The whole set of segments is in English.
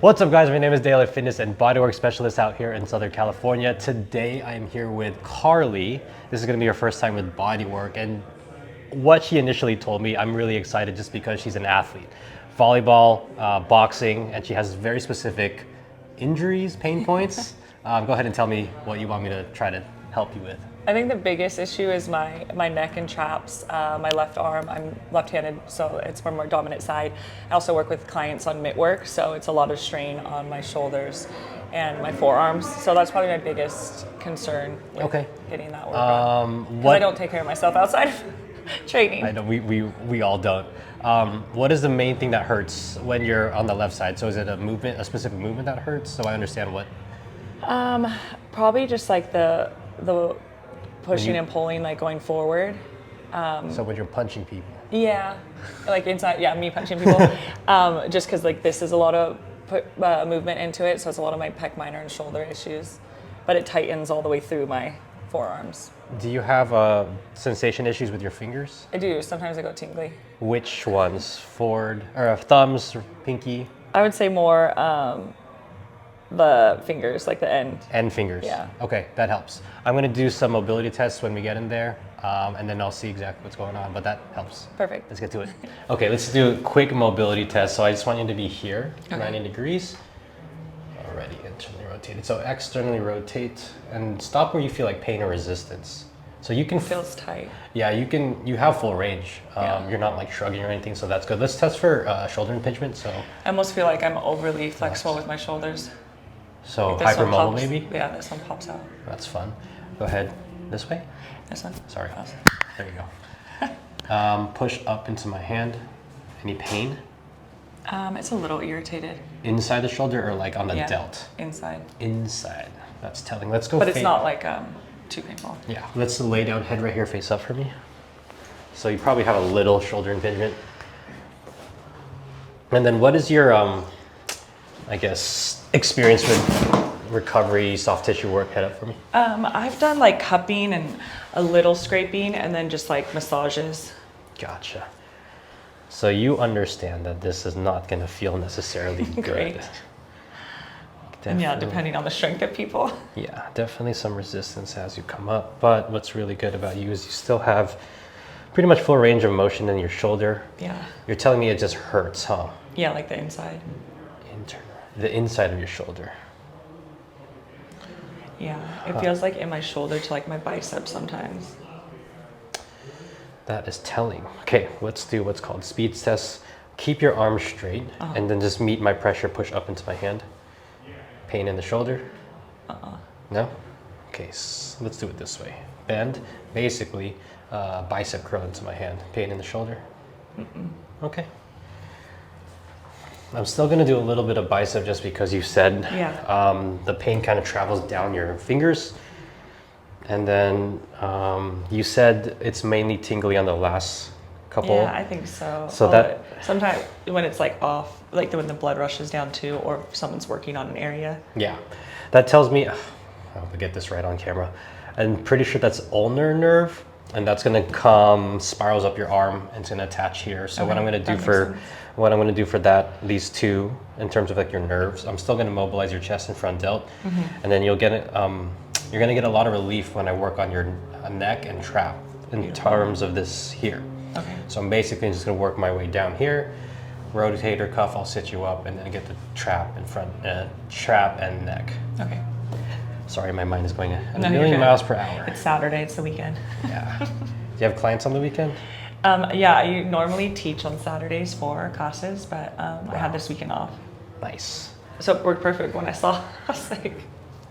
What's up, guys? My name is Dale, fitness and bodywork specialist out here in Southern California. Today I am here with Carly. This is going to be her first time with bodywork, and what she initially told me, I'm really excited just because she's an athlete. Volleyball, boxing, and she has very specific injuries, pain points. Go ahead and tell me what you want me to try to help you with. I think the biggest issue is my neck and traps, my left arm. I'm left-handed, so it's my more dominant side. I also work with clients on mitt work, so it's a lot of strain on my shoulders and my forearms. So that's probably my biggest concern with getting that work on. Because I don't take care of myself outside of training. I know, we all don't. What is the main thing that hurts when you're on the left side? So is it a specific movement that hurts? So I understand what. Probably just like the pushing and pulling, like going forward. So when you're punching people. Yeah, like inside. Yeah, me punching people. Just because like this is a lot of movement into it, so it's a lot of my pec minor and shoulder issues, but it tightens all the way through my forearms. Do you have sensation issues with your fingers? I do. Sometimes I go tingly. Which ones? Forward or thumbs, or pinky? I would say more the fingers, like the end. End fingers. Yeah. Okay, that helps. I'm gonna do some mobility tests when we get in there, and then I'll see exactly what's going on, but that helps. Perfect. Let's get to it. Okay, let's do a quick mobility test. So I just want you to be here, 90 degrees. Already internally rotated. So externally rotate and stop where you feel like pain or resistance. So you can. It feels tight. Yeah, you have full range. You're not like shrugging or anything, so that's good. Let's test for shoulder impingement. So. I almost feel like I'm overly flexible with my shoulders. So like hypermobile maybe? Yeah, this one pops out. That's fun. Go ahead. This way? This one? Sorry. There you go. Push up into my hand. Any pain? It's a little irritated. Inside the shoulder or like on the delt? Inside. Inside. That's telling. Let's go. But it's not like too painful. Yeah. Let's lay down, head right here, face up for me. So you probably have a little shoulder impingement. And then what is your, I guess, experience with recovery, soft tissue work? Head up for me. I've done like cupping and a little scraping and then just like massages. Gotcha. So you understand that this is not going to feel necessarily good. Great. And yeah, depending on the strength of people. Yeah, definitely some resistance as you come up. But what's really good about you is you still have pretty much full range of motion in your shoulder. Yeah. You're telling me it just hurts, huh? Yeah, like the inside. The inside of your shoulder. Yeah, it feels like in my shoulder to like my bicep sometimes. That is telling. Okay, let's do what's called speed tests. Keep your arms straight and then just meet my pressure, push up into my hand. Pain in the shoulder? No? Okay, so let's do it this way. Bend, basically bicep curl into my hand. Pain in the shoulder? Okay. I'm still gonna do a little bit of bicep just because you said the pain kind of travels down your fingers. And then you said it's mainly tingly on the last couple. Yeah, I think so. So that sometimes when it's like off, like when the blood rushes down too, or if someone's working on an area. Yeah, that tells me, I hope I get this right on camera. I'm pretty sure that's ulnar nerve, and that's gonna come spirals up your arm and it's gonna attach here. So what I'm gonna do for these two, in terms of like your nerves, I'm still gonna mobilize your chest and front delt, and then you'll get it. You're gonna get a lot of relief when I work on your neck and trap in terms of this here. Okay. So I'm basically just gonna work my way down here, rotator cuff, I'll sit you up, and then get the trap in front, trap and neck. Okay. Sorry, my mind is going a million miles per hour. It's Saturday, it's the weekend. Yeah. Do you have clients on the weekend? Yeah, I normally teach on Saturdays for classes, but I had this weekend off. Nice. So it worked perfect when I saw, I was like,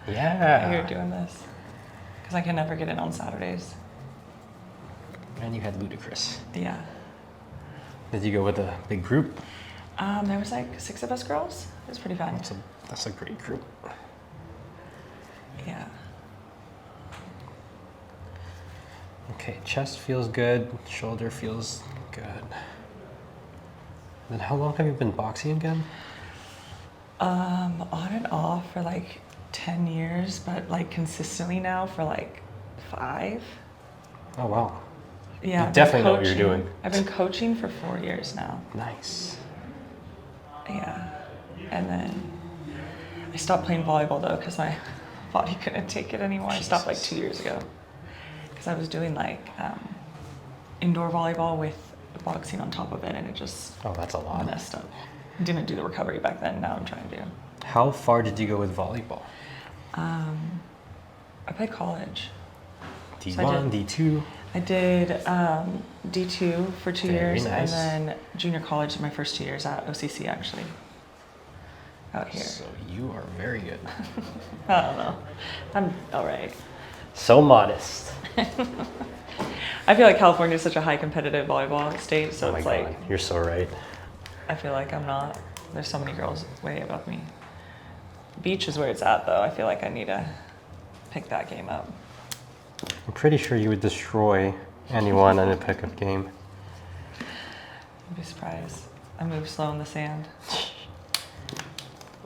yeah. you're doing this. Because I can never get in on Saturdays. And you had Ludicrous. Yeah. Did you go with a big group? There was like 6 of us girls. It was pretty fun. That's a great group. Yeah. Okay, chest feels good, shoulder feels good. Then how long have you been boxing again? On and off for like 10 years, but like consistently now for like 5. Oh wow. Yeah, you definitely know what you're doing. I've been coaching for 4 years now. Nice. Yeah, and then I stopped playing volleyball though because my body couldn't take it anymore. I stopped like 2 years ago because I was doing like indoor volleyball with boxing on top of it, and it just that's a lot. messed up. Didn't do the recovery back then. Now I'm trying to. How far did you go with volleyball? I played college. D1, D2? I did D2 for 2 Very years, nice. and then junior college my first 2 years at OCC actually. Out here. So you are very good. I don't know. I'm all right. So modest. I feel like California is such a high competitive volleyball state, so Oh my it's God, like you're so right. I feel like I'm not. There's so many girls way above me. Beach is where it's at though. I feel like I need to pick that game up. I'm pretty sure you would destroy anyone in a pickup game. I'd be surprised. I move slow in the sand.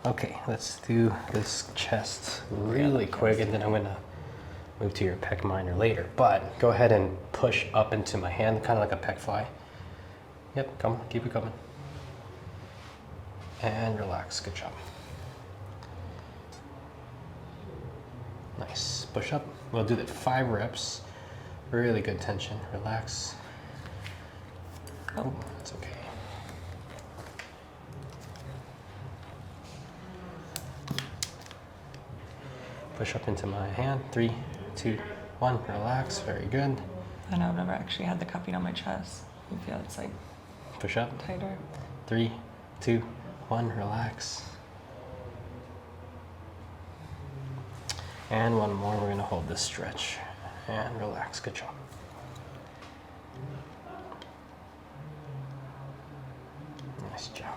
Okay, let's do this chest really quick, and then I'm gonna move to your pec minor later. But go ahead and push up into my hand, kind of like a pec fly. Yep, come on, keep it coming. And relax, good job. Nice, push up. We'll do that 5 reps. Really good tension, relax. Oh, that's okay. Push up into my hand. 3, 2, 1. Relax. Very good. I know I've never actually had the cupping on my chest. I feel it's like Push up. tighter. 3, 2, 1. Relax. And one more. We're going to hold this stretch and relax. Good job. Nice job.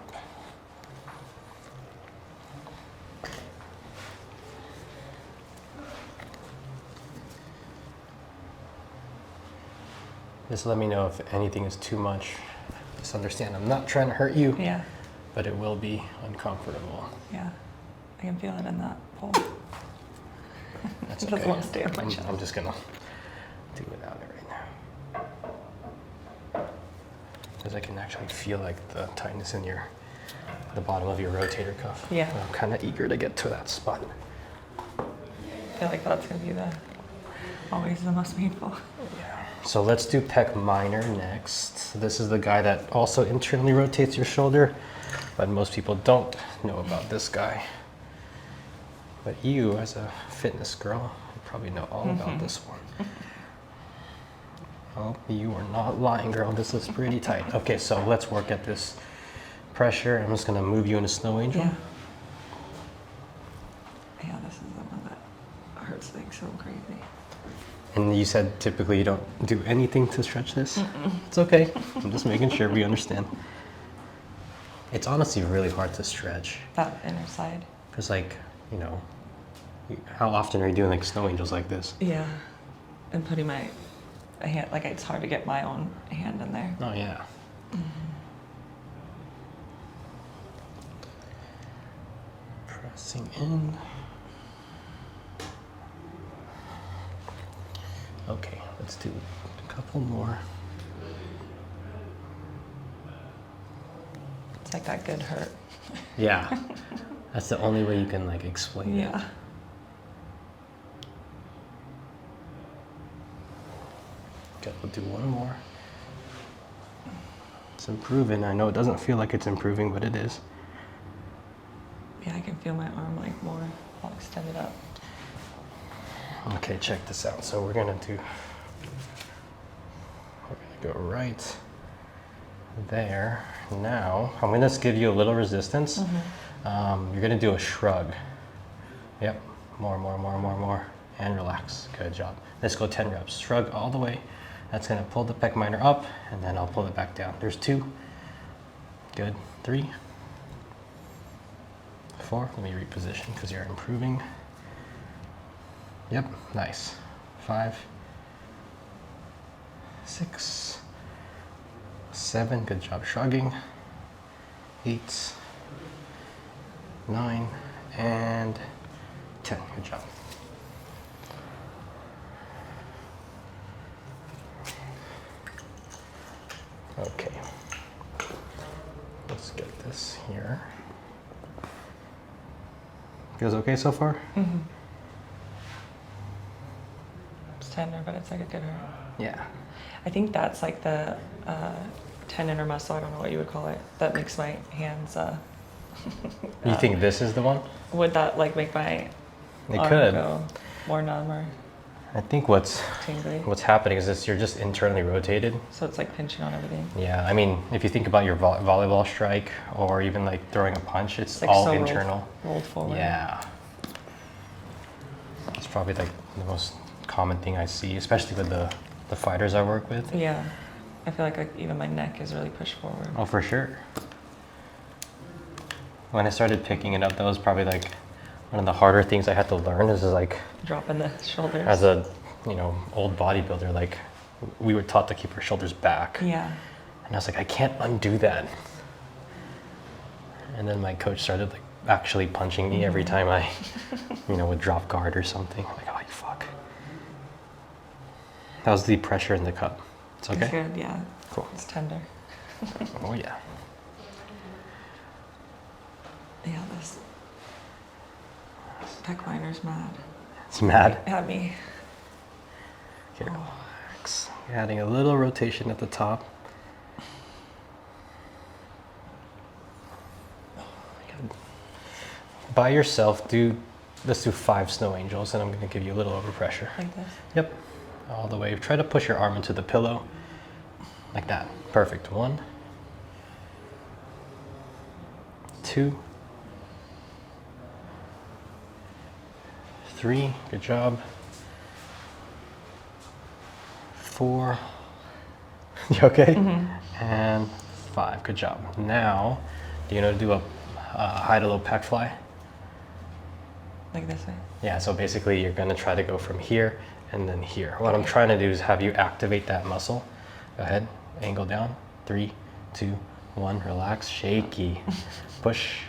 Just let me know if anything is too much. Just understand I'm not trying to hurt you, Yeah, but it will be uncomfortable. yeah. I can feel it in that pole. That's It okay. doesn't want to stay on my chest. I'm just gonna do without it right now. Because I can actually feel like the tightness in the bottom of your rotator cuff. Yeah. I'm kind of eager to get to that spot. I feel like that's gonna be always the most painful. Yeah. So let's do pec minor next. This is the guy that also internally rotates your shoulder, but most people don't know about this guy. But you, as a fitness girl, you probably know all about this one. Oh, you are not lying, girl. This is pretty tight. Okay, so let's work at this pressure. I'm just gonna move you into Snow Angel. Yeah. Yeah, this is the one that hurts like so crazy. And you said typically you don't do anything to stretch this? It's okay. I'm just making sure we understand. It's honestly really hard to stretch. That inner side. Because like, you know, how often are you doing like Snow Angels like this? Yeah. And putting my hand, like it's hard to get my own hand in there. Oh yeah. Pressing in. Okay, let's do a couple more. It's like that good hurt. Yeah. That's the only way you can like explain it. Yeah. Okay, we'll do one more. It's improving. I know it doesn't feel like it's improving, but it is. Yeah, I can feel my arm like more all extended up. Okay, check this out. So we're gonna go right there. Now, I'm gonna give you a little resistance. You're gonna do a shrug. Yep, more, and relax. Good job. Let's go 10 reps. Shrug all the way. That's gonna pull the pec minor up, and then I'll pull it back down. There's 2. Good. 3, 4. Let me reposition because you're improving. Yep, nice. 5, 6, 7, good job shrugging. 8, 9, and 10, good job. Okay, let's get this here. Feels okay so far? It's tender, but it's like a good hurt. Yeah. I think that's like the tendon or muscle, I don't know what you would call it, that makes my hands. You think this is the one? Would that like make my It arm could. go more numb or I think what's tingly? happening is this: you're just internally rotated. So it's like pinching on everything. Yeah, I mean, if you think about your volleyball strike or even like throwing a punch, it's Like all so internal. rolled forward. Yeah. It's probably like the most common thing I see, especially with the fighters I work with. Yeah. I feel like even my neck is really pushed forward. Oh, for sure. When I started picking it up, that was probably like one of the harder things I had to learn is like, Dropping the shoulders. as a, old bodybuilder, like we were taught to keep our shoulders back. Yeah. And I was like, I can't undo that. And then my coach started like actually punching me every time I, would drop guard or something. I'm like, oh, you fuck. That was the pressure in the cup. It's okay? It's good, yeah. Cool. It's tender. Oh, yeah. Yeah, this pec liner's mad It's mad. at me. Okay, relax. You're adding a little rotation at the top. By yourself, let's do 5 snow angels, and I'm going to give you a little overpressure. Like this. Yep, all the way. Try to push your arm into the pillow, like that. Perfect. 1, 2, 3. Good job. 4. You okay? And 5. Good job. Now, do you know to do a high to low pec fly? Like this way. Yeah, so basically you're gonna try to go from here and then here. What I'm trying to do is have you activate that muscle. Go ahead, angle down. 3, 2, 1, relax, shaky. Push.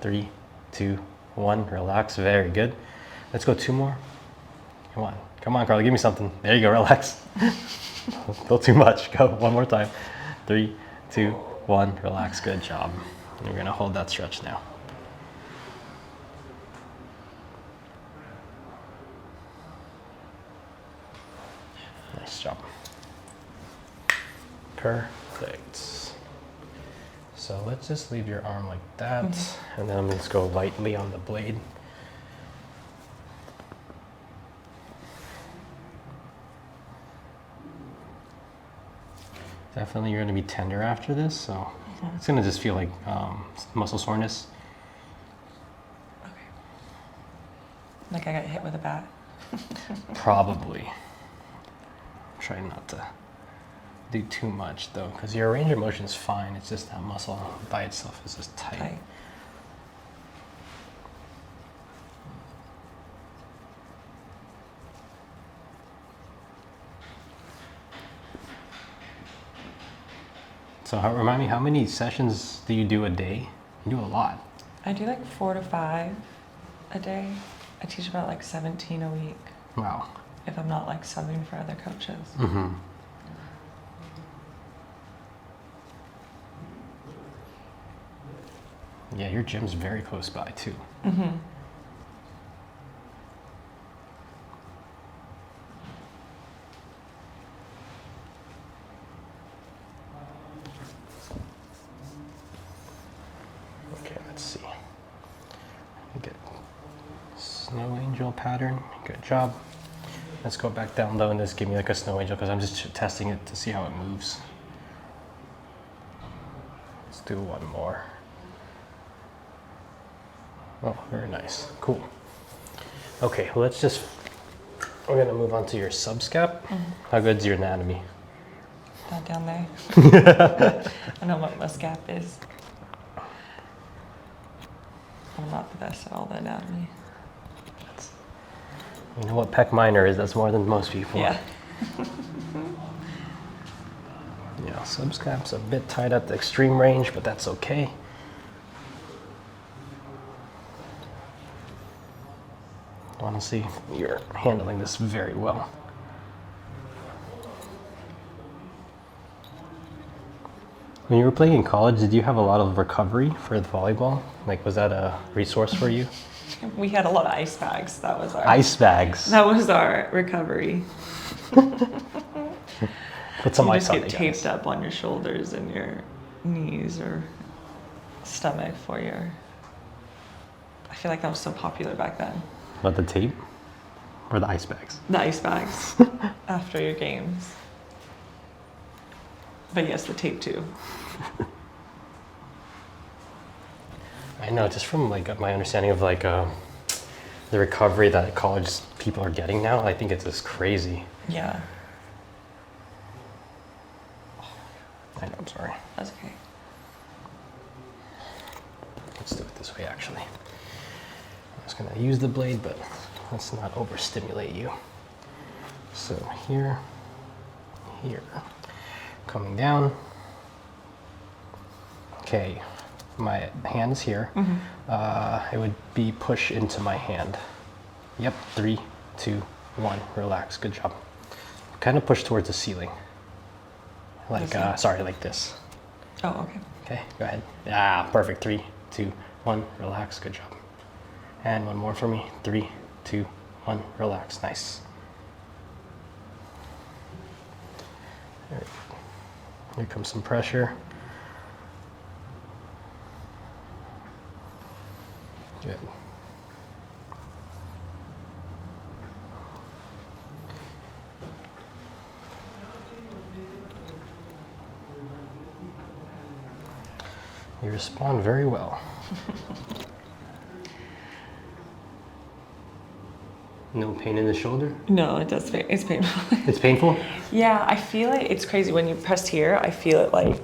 3, 2, 1, relax, very good. Let's go 2 more. Come on, Carly, give me something. There you go, relax. A little too much, go, 1 more time. 3, 2, 1, relax, good job. You're gonna hold that stretch now. Nice job. Perfect. So let's just leave your arm like that, and then I'm gonna just go lightly on the blade. Definitely you're gonna be tender after this, so it's gonna just feel like muscle soreness. Okay. Like I got hit with a bat. Probably. Try not to do too much though, because your range of motion is fine. It's just that muscle by itself is just tight. So remind me, how many sessions do you do a day? You do a lot. I do like 4 to 5 a day. I teach about like 17 a week. Wow. If I'm not like subbing for other coaches. Mm-hmm. Yeah, your gym's very close by too. Mm-hmm. Okay, let's see. Get snow angel pattern. Good job. Let's go back down low and just give me like a snow angel because I'm just testing it to see how it moves. Let's do 1 more. Oh, very nice. Cool. Okay, well, we're gonna move on to your subscap. How good's your anatomy? Not down there. I know what my scap is. I'm not the best at all the anatomy. You know what pec minor is? That's more than most people. Yeah. Yeah, subscap's a bit tight at the extreme range, but that's okay. Honestly, you're handling this very well. When you were playing in college, did you have a lot of recovery for the volleyball? Like, was that a resource for you? We had a lot of ice bags. That was our Ice bags. That was our recovery. Put some You ice just on get it, taped guys. up on your shoulders and your knees or stomach for your. I feel like that was so popular back then. But the tape or the ice bags? The ice bags after your games. But yes, the tape too. I know, just from like my understanding of like the recovery that college people are getting now, I think it's just crazy. Yeah, I know, I'm sorry. that's okay. Let's do it this way, actually. I'm just gonna use the blade, but let's not overstimulate you. So here, here, coming down. Okay, my hand's here. It would be push into my hand. Yep, 3, 2, 1, relax, good job. Kind of push towards the ceiling. Like, sorry, like this. Oh, okay. Okay, go ahead. Ah, perfect. 3, 2, 1, relax. Good job. And one more for me. 3, 2, 1, relax. Nice. There. Here comes some pressure. Good. You respond very well. No pain in the shoulder? No, it does. It's painful. It's painful? Yeah, I feel it. It's crazy when you press here. I feel it like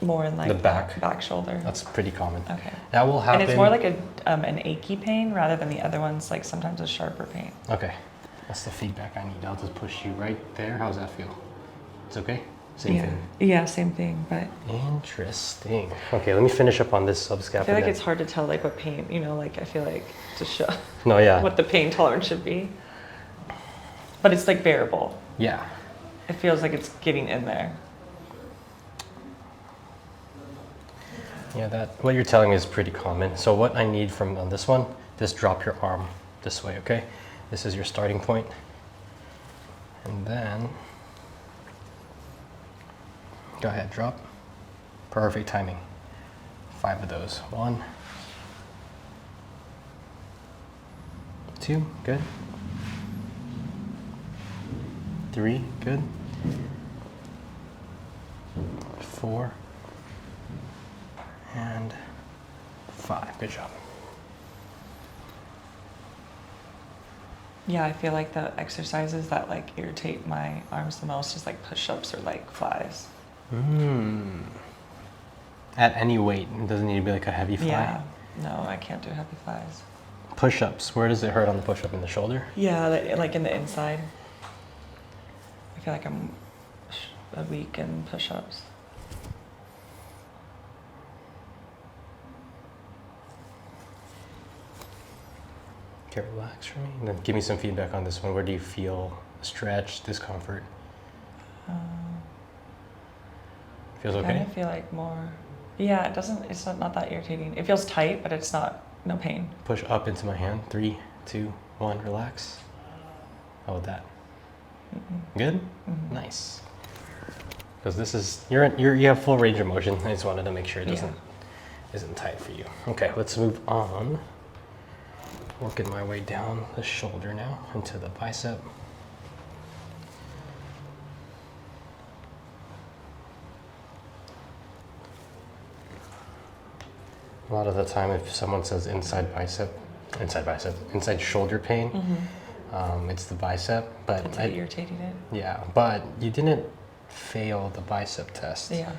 more in like The back. back shoulder. That's pretty common. Okay. That will happen. And it's more like an achy pain rather than the other ones, like sometimes a sharper pain. Okay. That's the feedback I need. I'll just push you right there. How's that feel? It's okay? Same thing. Yeah, same thing. But Interesting. Okay, let me finish up on this subscapularis. I feel like it's hard to tell like what pain, like I feel like to show No, yeah. what the pain tolerance should be. But it's like bearable. Yeah. It feels like it's getting in there. Yeah, what you're telling me is pretty common. So what I need from on this one, just drop your arm this way, okay? This is your starting point. And then, go ahead, drop. Perfect timing. 5 of those. 1, 2, good. 3, good. 4, and 5. Good job. Yeah, I feel like the exercises that like irritate my arms the most is like push-ups or like flies. At any weight, it doesn't need to be like a heavy fly. Yeah, no, I can't do heavy flies. Push-ups, where does it hurt on the push-up? In the shoulder? Yeah, like in the inside. I feel like I'm weak in push-ups. Okay, relax for me. And then give me some feedback on this one. Where do you feel stretch, discomfort? Feels I okay? kind of feel like more. Yeah, it's not that irritating. It feels tight, but it's no pain. Push up into my hand. 3, 2, 1, relax. How about that? Good? Nice. Because this is, you have full range of motion. I just wanted to make sure it isn't tight for you. Okay, let's move on. Working my way down the shoulder now into the bicep. A lot of the time, if someone says inside shoulder pain, it's the bicep. But That's what irritating it. yeah, but you didn't fail the bicep test. Yeah.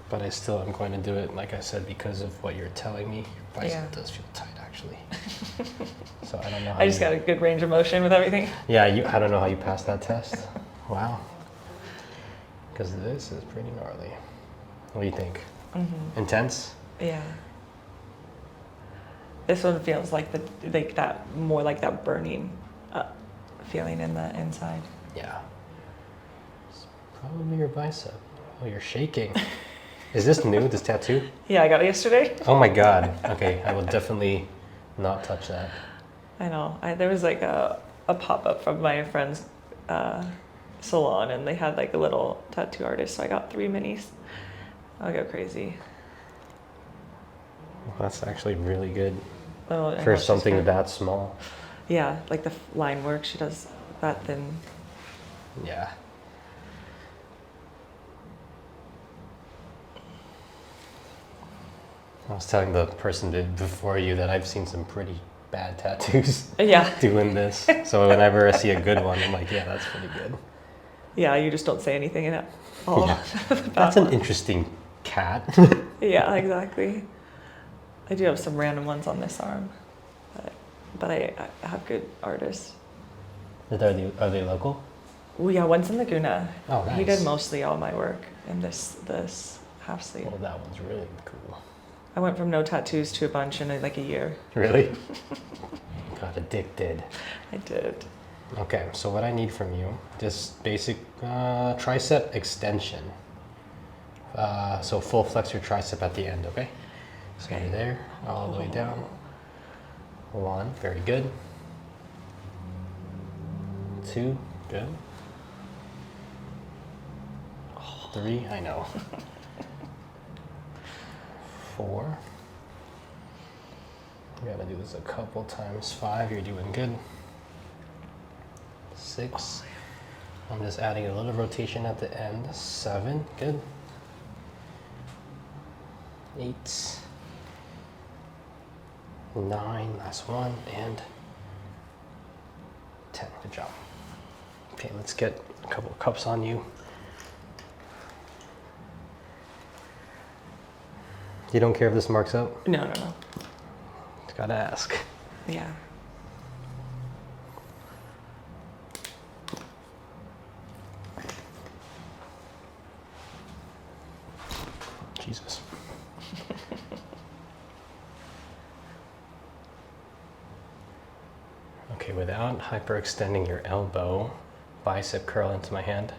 But I still am going to do it, like I said, because of what you're telling me. Your bicep does feel tight, actually. So I don't know how I just got a good range of motion with everything. Yeah, I don't know how you passed that test. Wow. Because this is pretty gnarly. What do you think? Intense? Yeah. This one feels like more like that burning feeling in the inside. Yeah. It's probably your bicep. Oh, you're shaking. Is this new, this tattoo? Yeah, I got it yesterday. Oh my God. Okay, I will definitely not touch that. I know. There was like a pop-up from my friend's salon, and they had like a little tattoo artist, so I got 3 minis. I'll go crazy. Well, that's actually really good Oh, I know, for she's something good. that small. Yeah, like the line work, she does that thin. Yeah. I was telling the person before you that I've seen some pretty bad tattoos Yeah. doing this. So whenever I see a good one, I'm like, yeah, that's pretty good. Yeah, you just don't say anything in it. All Yeah. the bad That's an ones. interesting cat. Yeah, exactly. I do have some random ones on this arm, but I have good artists. Are they local? Oh yeah, one's in Laguna. Oh, nice. He did mostly all my work in this half sleeve. Well, that one's really cool. I went from no tattoos to a bunch in like a year. Really? Got addicted. I did. Okay, so what I need from you, just basic tricep extension. So full flex your tricep at the end, okay? So Okay. you're there, all the way down. 1, very good. 2, good. 3, I know. 4. We gotta do this a couple times. 5, you're doing good. 6, I'm just adding a little rotation at the end. 7, good. 8, 9, last one, and 10, good job. Okay, let's get a couple of cups on you. You don't care if this marks up? No. Just gotta ask. Yeah. Jesus. Okay, without hyperextending your elbow, bicep curl into my hand.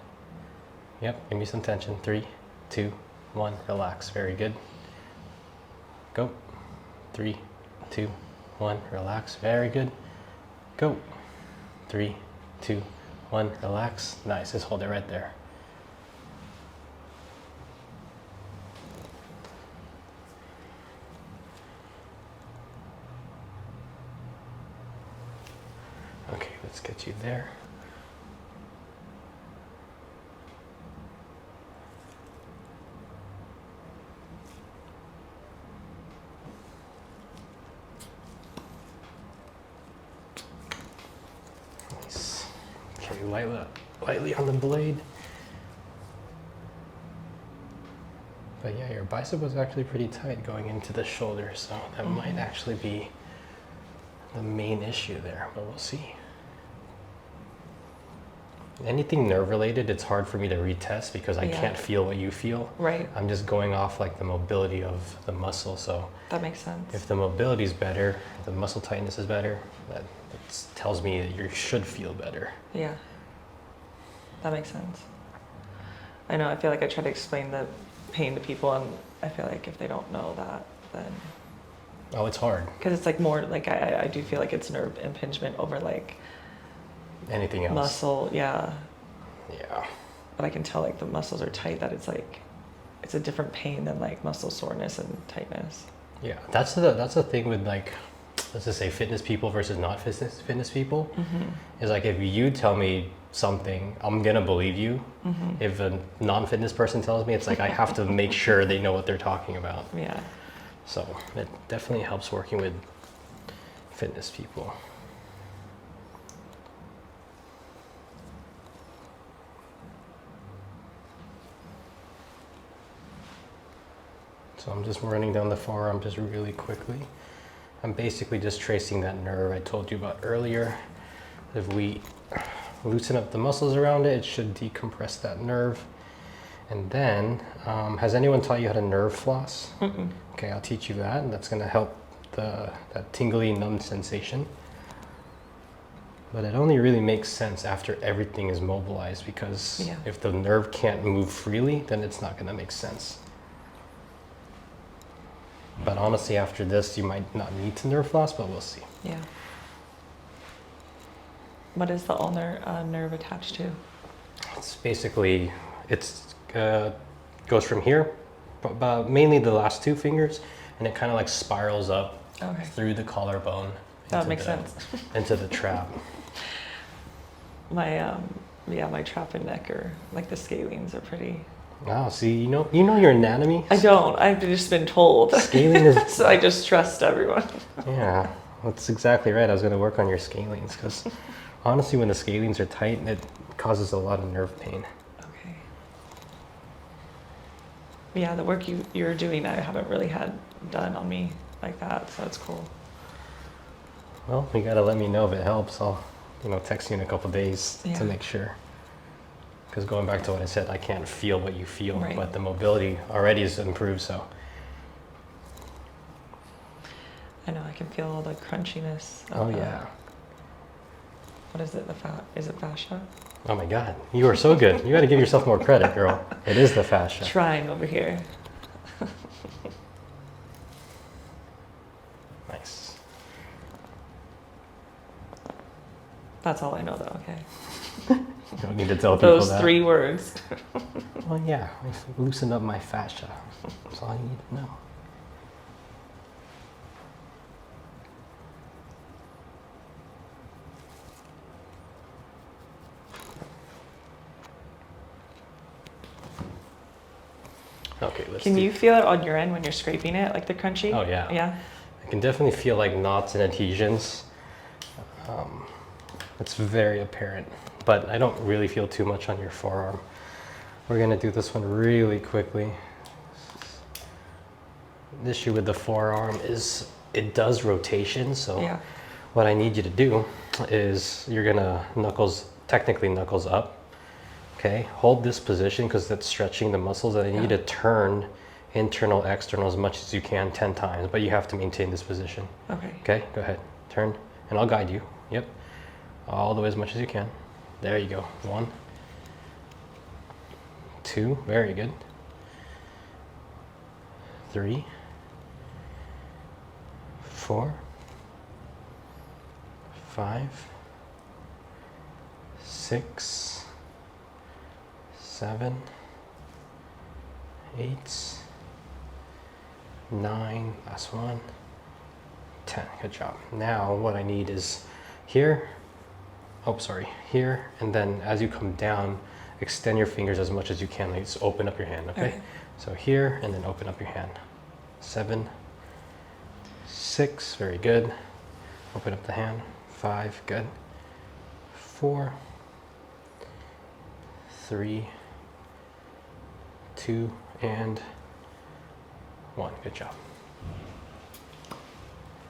Yep, give me some tension. 3, 2, 1, relax. Very good. Go. 3, 2, 1, relax. Very good. Go. 3, 2, 1, relax. Nice, just hold it right there. Okay, let's get you there. Nice. Okay, lightly on the blade. But yeah, your bicep was actually pretty tight going into the shoulder, so that might actually be the main issue there, but we'll see. Anything nerve related, it's hard for me to retest because I can't feel what you feel. Right. I'm just going off like the mobility of the muscle. So That makes sense. if the mobility is better, the muscle tightness is better, that tells me that you should feel better. Yeah. That makes sense. I know, I feel like I try to explain the pain to people, and I feel like if they don't know that, then... Oh, it's hard. Because it's like more, like I do feel like it's nerve impingement over like... Anything else? Muscle, yeah. Yeah. But I can tell like the muscles are tight, that it's like, it's a different pain than like muscle soreness and tightness. Yeah, that's the thing with like, let's just say fitness people versus not fitness people. Is like if you tell me something, I'm gonna believe you. If a non-fitness person tells me, it's like I have to make sure they know what they're talking about. Yeah. So it definitely helps working with fitness people. So I'm just running down the forearm just really quickly. I'm basically just tracing that nerve I told you about earlier. If we loosen up the muscles around it, it should decompress that nerve. And then, has anyone taught you how to nerve floss? Okay, I'll teach you that, and that's gonna help that tingly, numb sensation. But it only really makes sense after everything is mobilized, because Yeah. if the nerve can't move freely, then it's not going to make sense. But honestly, after this, you might not need to nerve floss, but we'll see. Yeah. What is the ulnar nerve attached to? It's basically, it's goes from here, but mainly the last two fingers, and it kind of like spirals up Okay. through the collarbone. That into makes the- sense. Into the trap. My my trap and neck are like the scalenes are pretty. Wow, see, you know your anatomy? I don't. I've just been told. Scaling is, So I just trust everyone. yeah, that's exactly right. I was going to work on your scalenes, because honestly, when the scalenes are tight, it causes a lot of nerve pain. Okay. Yeah, the work you're doing, I haven't really had done on me like that, so that's cool. Well, you got to let me know if it helps. I'll, text you in a couple days Yeah. to make sure. Because going back to what I said, I can't feel what you feel, Right. but the mobility already is improved, so. I know I can feel all the crunchiness. Oh, yeah. What is it? Is it fascia? Oh my God, you are so good. You got to give yourself more credit, girl. It is the fascia. Trying over here. Nice. That's all I know, though. Okay. You don't need to tell people Those that. 3 words. Well, yeah, I loosened up my fascia. That's all you need to know. Okay, let's Can do- you feel it on your end when you're scraping it, like the crunchy? Oh, yeah. Yeah. I can definitely feel like knots and adhesions. It's very apparent, but I don't really feel too much on your forearm. We're gonna do this one really quickly. The issue with the forearm is it does rotation, so Yeah. what I need you to do is you're gonna technically knuckles up. Okay, hold this position because that's stretching the muscles, and I need you to turn internal, external as much as you can 10 times, but you have to maintain this position. Okay. Okay, go ahead, turn, and I'll guide you. Yep, all the way as much as you can. There you go. 1, 2, very good. 3, 4, 5, 6, 7, 8, 9, last one, 10. Good job. Now what I need is here, here, and then as you come down, extend your fingers as much as you can. Like, just open up your hand, okay? So here, and then open up your hand. 7, 6, very good. Open up the hand. 5, good. 4, 3, 2, and 1. Good job.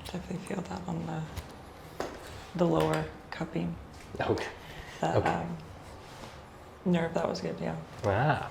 Definitely feel that on the lower cupping. Okay. That Okay. nerve, that was good, yeah. Ah,